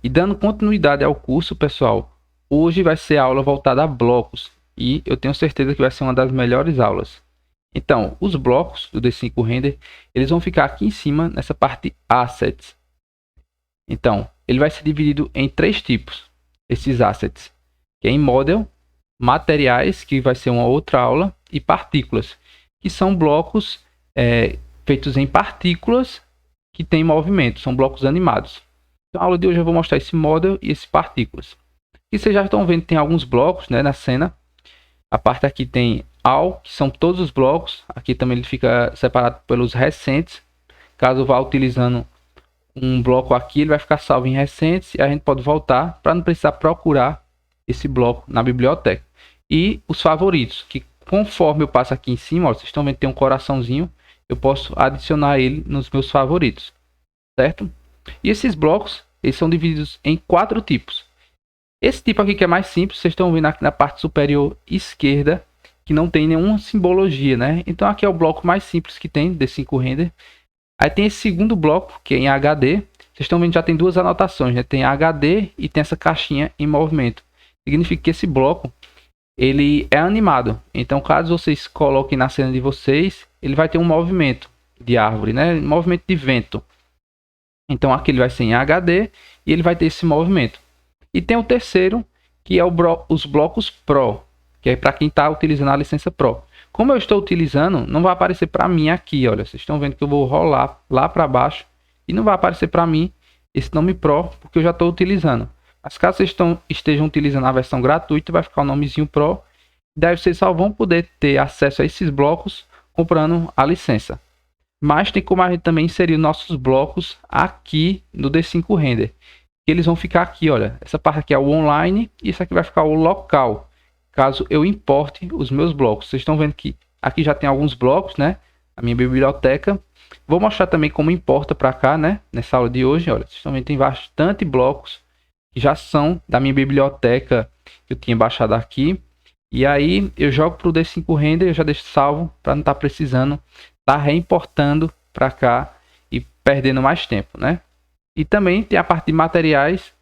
E dando continuidade ao curso, pessoal, hoje vai ser a aula voltada a blocos e eu tenho certeza que vai ser uma das melhores aulas. Então, os blocos do D5 Render, eles vão ficar aqui em cima nessa parte Assets. Então, ele vai ser dividido em 3 tipos, esses Assets, que é em Model, Materiais, que vai ser uma outra aula, e Partículas, que são blocos feitos em partículas que têm movimento, são blocos animados. Então, a aula de hoje eu vou mostrar esse Model e esse Partículas. E vocês já estão vendo que tem alguns blocos, né, na cena. A parte aqui tem All, que são todos os blocos. Aqui também ele fica separado pelos recentes. Caso vá utilizando um bloco aqui, ele vai ficar salvo em recentes e a gente pode voltar para não precisar procurar esse bloco na biblioteca. E os favoritos, que conforme eu passo aqui em cima, ó, vocês estão vendo que tem um coraçãozinho, eu posso adicionar ele nos meus favoritos, certo? E esses blocos, eles são divididos em 4 tipos. Esse tipo aqui que é mais simples, vocês estão vendo aqui na parte superior esquerda, que não tem nenhuma simbologia, né? Então aqui é o bloco mais simples que tem, D5 Render. Aí tem esse segundo bloco, que é em HD. Vocês estão vendo que já tem 2 anotações, né? Tem HD e tem essa caixinha em movimento. Significa que esse bloco, ele é animado. Então caso vocês coloquem na cena de vocês, ele vai ter um movimento de árvore, né? Movimento de vento. Então aqui ele vai ser em HD e ele vai ter esse movimento. E tem o terceiro, que é os blocos Pro, que é para quem está utilizando a licença Pro. Como eu estou utilizando, não vai aparecer para mim aqui, olha. Vocês estão vendo que eu vou rolar lá para baixo e não vai aparecer para mim esse nome Pro, porque eu já estou utilizando. Mas caso vocês estejam utilizando a versão gratuita, vai ficar o nomezinho Pro. Daí vocês só vão poder ter acesso a esses blocos comprando a licença. Mas tem como a gente também inserir nossos blocos aqui no D5 Render. Eles vão ficar aqui, olha. Essa parte aqui é o online e isso aqui vai ficar o local, caso eu importe os meus blocos. Vocês estão vendo que aqui já tem alguns blocos, né? A minha biblioteca. Vou mostrar também como importa para cá, né? Nessa aula de hoje, olha. Vocês estão vendo que tem bastante blocos que já são da minha biblioteca que eu tinha baixado aqui. E aí eu jogo para o D5 Render, eu já deixo salvo para não estar precisando estar reimportando para cá e perdendo mais tempo, né? E também tem a parte de materiais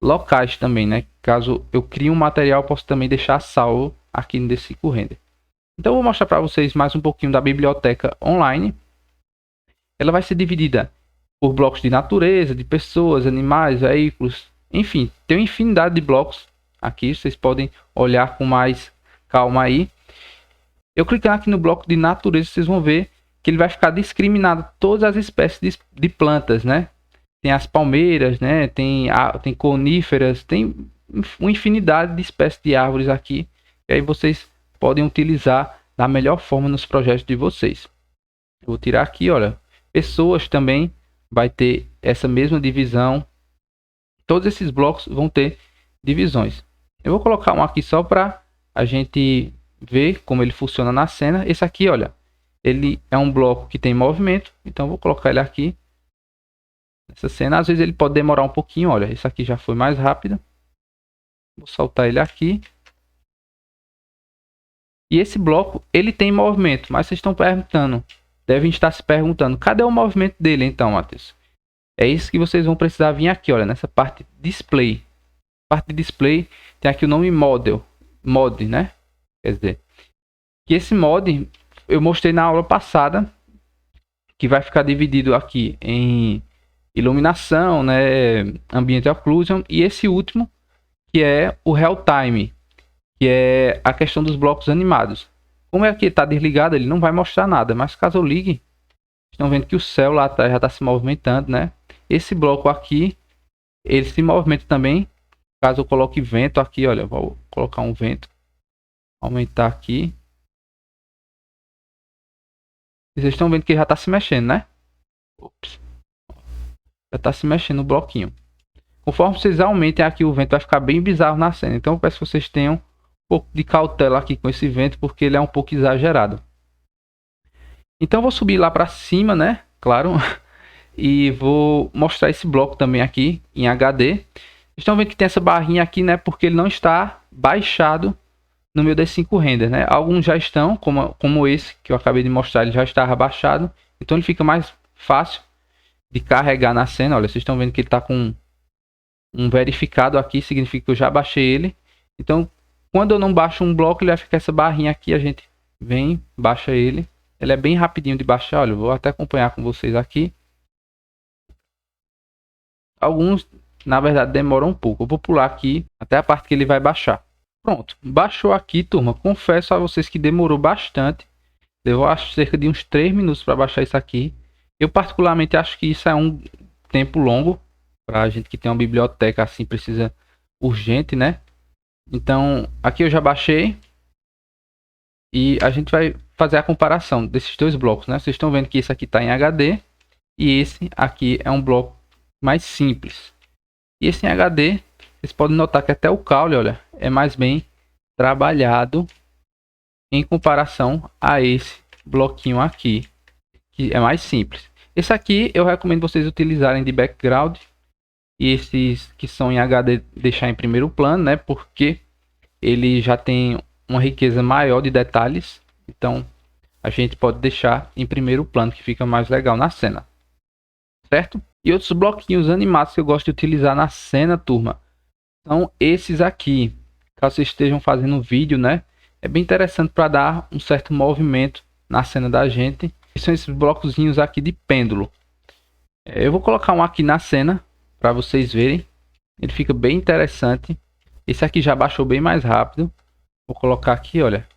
locais também, né? Caso eu crie um material, eu posso também deixar salvo aqui no D5 Render. Então eu vou mostrar para vocês mais um pouquinho da biblioteca online. Ela vai ser dividida por blocos de natureza, de pessoas, animais, veículos, enfim, tem uma infinidade de blocos aqui. Vocês podem olhar com mais calma aí. Eu clicando aqui no bloco de natureza, vocês vão ver que ele vai ficar discriminado todas as espécies de plantas, né? Tem as palmeiras, né? Tem coníferas, tem uma infinidade de espécies de árvores aqui. E aí vocês podem utilizar da melhor forma nos projetos de vocês. Eu vou tirar aqui, olha. Pessoas também vai ter essa mesma divisão. Todos esses blocos vão ter divisões. Eu vou colocar um aqui só para a gente ver como ele funciona na cena. Esse aqui, olha, ele é um bloco que tem movimento. Então eu vou colocar ele aqui. Essa cena, às vezes ele pode demorar um pouquinho. Olha, esse aqui já foi mais rápido. Vou soltar ele aqui. E esse bloco, ele tem movimento. Mas vocês estão perguntando, devem estar se perguntando, cadê o movimento dele então, Matheus? É isso que vocês vão precisar vir aqui, olha, nessa parte display. Parte de display, tem aqui o nome model. Mod, né? Quer dizer, que esse mod, eu mostrei na aula passada, que vai ficar dividido aqui em iluminação, né, ambient occlusion, e esse último que é o real time, que é a questão dos blocos animados. Como é que está desligado, ele não vai mostrar nada, mas caso eu ligue, estão vendo que o céu lá atrás já está se movimentando, né? Esse bloco aqui, ele se movimenta também. Caso eu coloque vento aqui, olha, vou colocar um vento, aumentar aqui. Vocês estão vendo que já está se mexendo, né? Ops. Já está se mexendo o bloquinho. Conforme vocês aumentem aqui, o vento vai ficar bem bizarro na cena. Então eu peço que vocês tenham um pouco de cautela aqui com esse vento, porque ele é um pouco exagerado. Então eu vou subir lá para cima, né? Claro. E vou mostrar esse bloco também aqui em HD. Vocês estão vendo que tem essa barrinha aqui, né? Porque ele não está baixado no meu D5 Render, né? Alguns já estão, como esse que eu acabei de mostrar, ele já está baixado. Então ele fica mais fácil de carregar na cena. Olha, vocês estão vendo que ele está com um verificado aqui, significa que eu já baixei ele. Então, quando eu não baixo um bloco, ele vai ficar essa barrinha aqui, a gente vem, baixa ele. Ele é bem rapidinho de baixar, olha, eu vou até acompanhar com vocês aqui. Alguns, na verdade, demoram um pouco. Eu vou pular aqui até a parte que ele vai baixar. Pronto, baixou aqui, turma. Confesso a vocês que demorou bastante. Levou acho cerca de uns 3 minutos para baixar isso aqui. Eu particularmente acho que isso é um tempo longo para a gente que tem uma biblioteca assim, precisa urgente, né? Então, aqui eu já baixei e a gente vai fazer a comparação desses dois blocos, né? Vocês estão vendo que esse aqui está em HD e esse aqui é um bloco mais simples. E esse em HD, vocês podem notar que até o caule, olha, é mais bem trabalhado em comparação a esse bloquinho aqui, que é mais simples. Esse aqui eu recomendo vocês utilizarem de background e esses que são em HD deixar em primeiro plano, né? Porque ele já tem uma riqueza maior de detalhes, então a gente pode deixar em primeiro plano que fica mais legal na cena, certo? E outros bloquinhos animados que eu gosto de utilizar na cena, turma, são esses aqui. Caso vocês estejam fazendo um vídeo, né? É bem interessante para dar um certo movimento na cena da gente. E são esses blocozinhos aqui de pêndulo. Eu vou colocar um aqui na cena para vocês verem. Ele fica bem interessante. Esse aqui já baixou bem mais rápido. Vou colocar aqui, olha.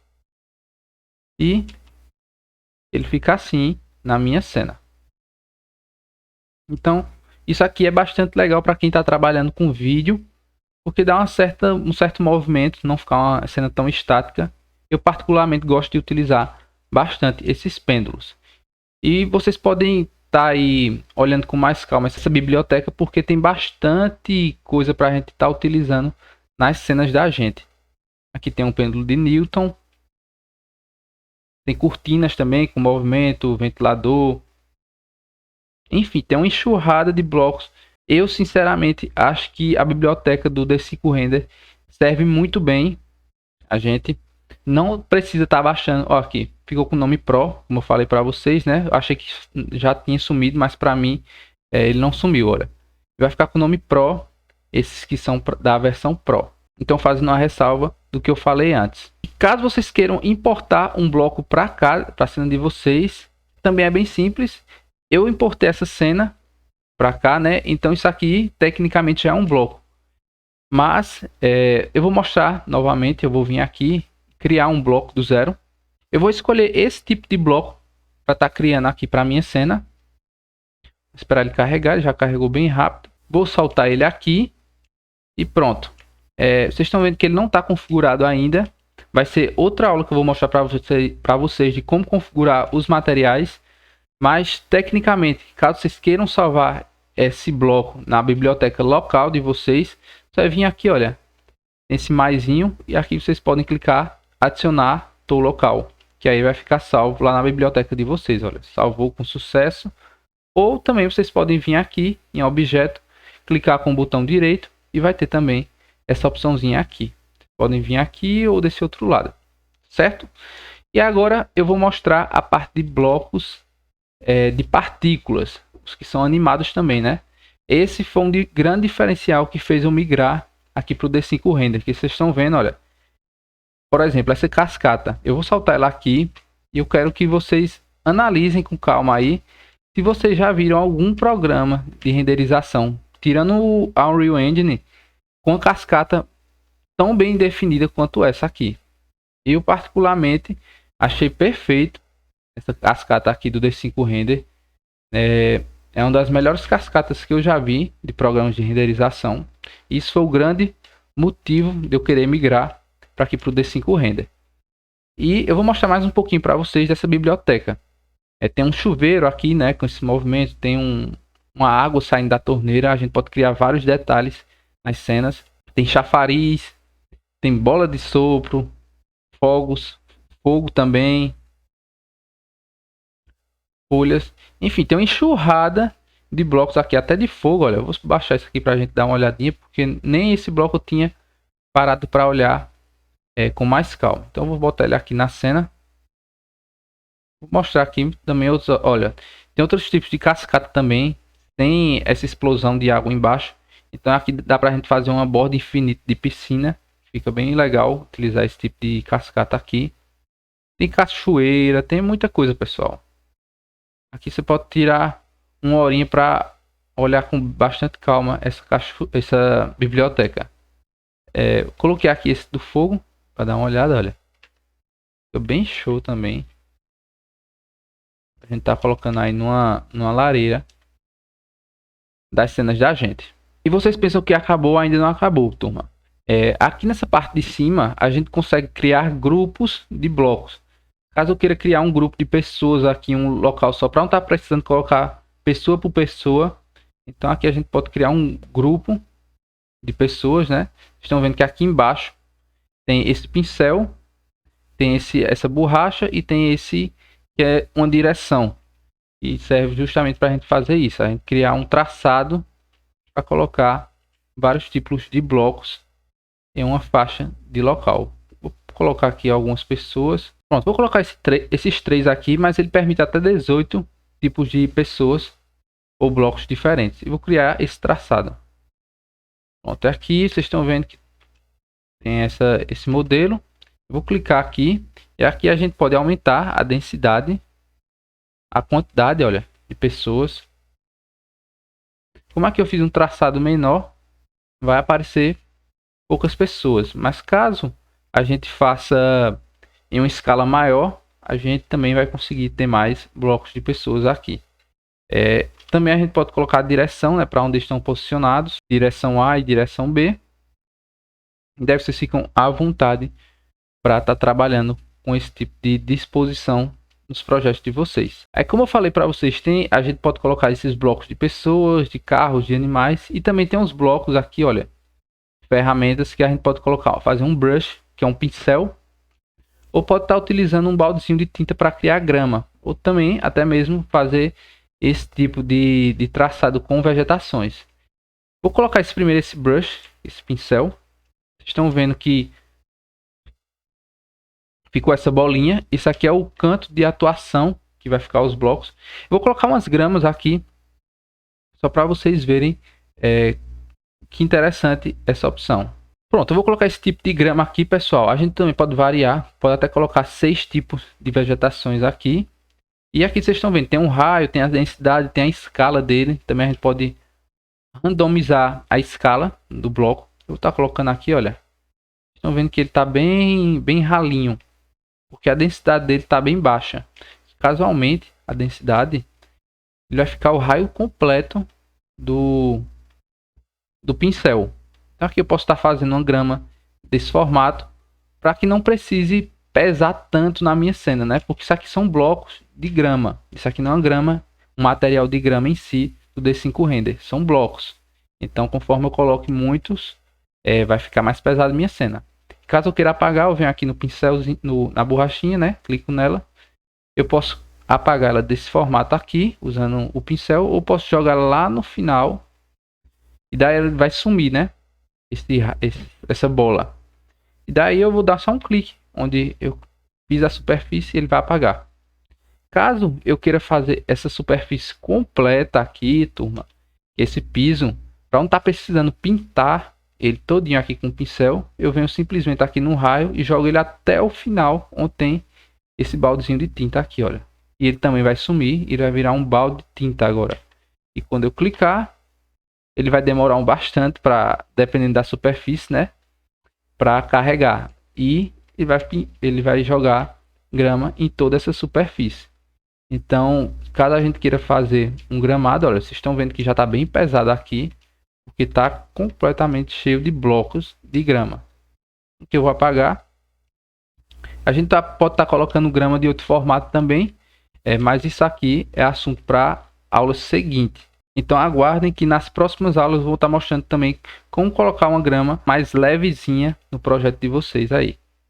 E ele fica assim na minha cena. Então, isso aqui é bastante legal para quem está trabalhando com vídeo, porque dá um certo movimento, não ficar uma cena tão estática. Eu particularmente gosto de utilizar bastante esses pêndulos. E vocês podem estar aí olhando com mais calma essa biblioteca, porque tem bastante coisa para a gente estar utilizando nas cenas da gente. Aqui tem um pêndulo de Newton. Tem cortinas também com movimento, ventilador. Enfim, tem uma enxurrada de blocos. Eu sinceramente acho que a biblioteca do D5 Render serve muito bem. A gente não precisa estar baixando. Ó, aqui ficou com o nome Pro, como eu falei para vocês, né? Eu achei que já tinha sumido, mas para mim ele não sumiu. Olha, vai ficar com o nome Pro, esses que são da versão Pro. Então, fazendo uma ressalva do que eu falei antes. E caso vocês queiram importar um bloco para cá, para a cena de vocês, também é bem simples. Eu importei essa cena para cá, né? Então isso aqui tecnicamente já é um bloco. Mas eu vou mostrar novamente. Eu vou vir aqui, criar um bloco do zero. Eu vou escolher esse tipo de bloco para estar criando aqui para minha cena. Vou esperar ele carregar, ele já carregou bem rápido. Vou soltar ele aqui e pronto. Vocês estão vendo que ele não está configurado ainda. Vai ser outra aula que eu vou mostrar para vocês de como configurar os materiais. Mas tecnicamente, caso vocês queiram salvar esse bloco na biblioteca local de vocês, você vai vir aqui, olha, nesse maisinho, e aqui vocês podem clicar adicionar to local, que aí vai ficar salvo lá na biblioteca de vocês. Olha, salvou com sucesso. Ou também vocês podem vir aqui em objeto, clicar com o botão direito e vai ter também essa opçãozinha aqui. Podem vir aqui ou desse outro lado, certo? E agora eu vou mostrar a parte de blocos de partículas, os que são animados também, né? Esse foi um grande diferencial que fez eu migrar aqui para o D5 Render, que vocês estão vendo, olha. Por exemplo, essa cascata, eu vou soltar ela aqui e eu quero que vocês analisem com calma aí se vocês já viram algum programa de renderização, tirando o Unreal Engine, com a cascata tão bem definida quanto essa aqui. Eu particularmente achei perfeito essa cascata aqui do D5 Render. É uma das melhores cascatas que eu já vi de programas de renderização. Isso foi o grande motivo de eu querer migrar para aqui para o D5 Render. E eu vou mostrar mais um pouquinho para vocês dessa biblioteca. Tem um chuveiro aqui, né, com esse movimento. Tem uma água saindo da torneira. A gente pode criar vários detalhes nas cenas. Tem chafariz, tem bola de sopro, fogos, fogo também, folhas, enfim, tem uma enxurrada de blocos aqui, até de fogo. Olha, eu vou baixar isso aqui para a gente dar uma olhadinha, porque nem esse bloco eu tinha parado para olhar com mais calma. Então eu vou botar ele aqui na cena. Vou mostrar aqui também outros. Olha, tem outros tipos de cascata também. Tem essa explosão de água embaixo. Então aqui dá pra gente fazer uma borda infinita de piscina. Fica bem legal utilizar esse tipo de cascata aqui. Tem cachoeira, tem muita coisa, pessoal. Aqui você pode tirar uma horinha para olhar com bastante calma essa biblioteca. Coloquei aqui esse do fogo para dar uma olhada, olha. Fica bem show também. A gente tá colocando aí numa lareira das cenas da gente. E vocês pensam que acabou? Ainda não acabou, turma. Aqui nessa parte de cima, a gente consegue criar grupos de blocos. Caso eu queira criar um grupo de pessoas aqui em um local só para não estar precisando colocar pessoa por pessoa, então aqui a gente pode criar um grupo de pessoas, né? Estão vendo que aqui embaixo tem esse pincel, tem essa borracha e tem esse que é uma direção. E serve justamente para a gente fazer isso, a gente criar um traçado para colocar vários tipos de blocos em uma faixa de local. Vou colocar aqui algumas pessoas. Pronto, vou colocar esses três aqui, mas ele permite até 18 tipos de pessoas ou blocos diferentes. E vou criar esse traçado. Pronto, aqui vocês estão vendo que tem esse modelo. Eu vou clicar aqui e aqui a gente pode aumentar a densidade, a quantidade, olha, de pessoas. Como aqui eu fiz um traçado menor, vai aparecer poucas pessoas. Mas caso a gente faça em uma escala maior, a gente também vai conseguir ter mais blocos de pessoas aqui. Também a gente pode colocar a direção, né, para onde estão posicionados, direção A e direção B. Daí vocês ficam à vontade para estar trabalhando com esse tipo de disposição nos projetos de vocês. Aí, como eu falei para vocês, a gente pode colocar esses blocos de pessoas, de carros, de animais, e também tem uns blocos aqui, olha, ferramentas que a gente pode colocar, fazer um brush, que é um pincel, ou pode estar utilizando um baldezinho de tinta para criar grama, ou também até mesmo fazer esse tipo de traçado com vegetações. Vou colocar esse brush, esse pincel. Vocês estão vendo que ficou essa bolinha. Isso aqui é o canto de atuação que vai ficar os blocos. Vou colocar umas gramas aqui, só para vocês verem que interessante essa opção. Pronto, eu vou colocar esse tipo de grama aqui, pessoal. A gente também pode variar, pode até colocar 6 tipos de vegetações aqui. E aqui vocês estão vendo, tem um raio, tem a densidade, tem a escala dele. Também a gente pode randomizar a escala do bloco. Eu vou estar colocando aqui, olha. Estão vendo que ele está bem ralinho, porque a densidade dele está bem baixa. Caso aumente a densidade, ele vai ficar o raio completo do pincel. Então aqui eu posso estar fazendo uma grama desse formato, para que não precise pesar tanto na minha cena, né? Porque isso aqui são blocos de grama. Isso aqui não é uma grama, um material de grama em si do D5 Render. São blocos. Então, conforme eu coloque muitos, vai ficar mais pesado a minha cena. Caso eu queira apagar, eu venho aqui no pincelzinho, na borrachinha, né? Clico nela. Eu posso apagar ela desse formato aqui, usando o pincel, ou posso jogar lá no final. E daí ela vai sumir, né? Essa bola. E daí eu vou dar só um clique onde eu fiz a superfície, ele vai apagar. Caso eu queira fazer essa superfície completa aqui, turma, esse piso, para não estar precisando pintar ele todinho aqui com o pincel, eu venho simplesmente aqui no raio e jogo ele até o final, onde tem esse baldezinho de tinta aqui, olha. E ele também vai sumir, ele vai virar um balde de tinta agora. E quando eu clicar, ele vai demorar bastante, dependendo da superfície, né, para carregar. E ele vai jogar grama em toda essa superfície. Então, caso a gente queira fazer um gramado, olha, vocês estão vendo que já está bem pesado aqui, porque está completamente cheio de blocos de grama. O que eu vou apagar. A gente pode estar colocando grama de outro formato também, mas isso aqui é assunto para aula seguinte. Então aguardem que nas próximas aulas eu vou estar mostrando também como colocar uma grama mais levezinha no projeto de vocês aí.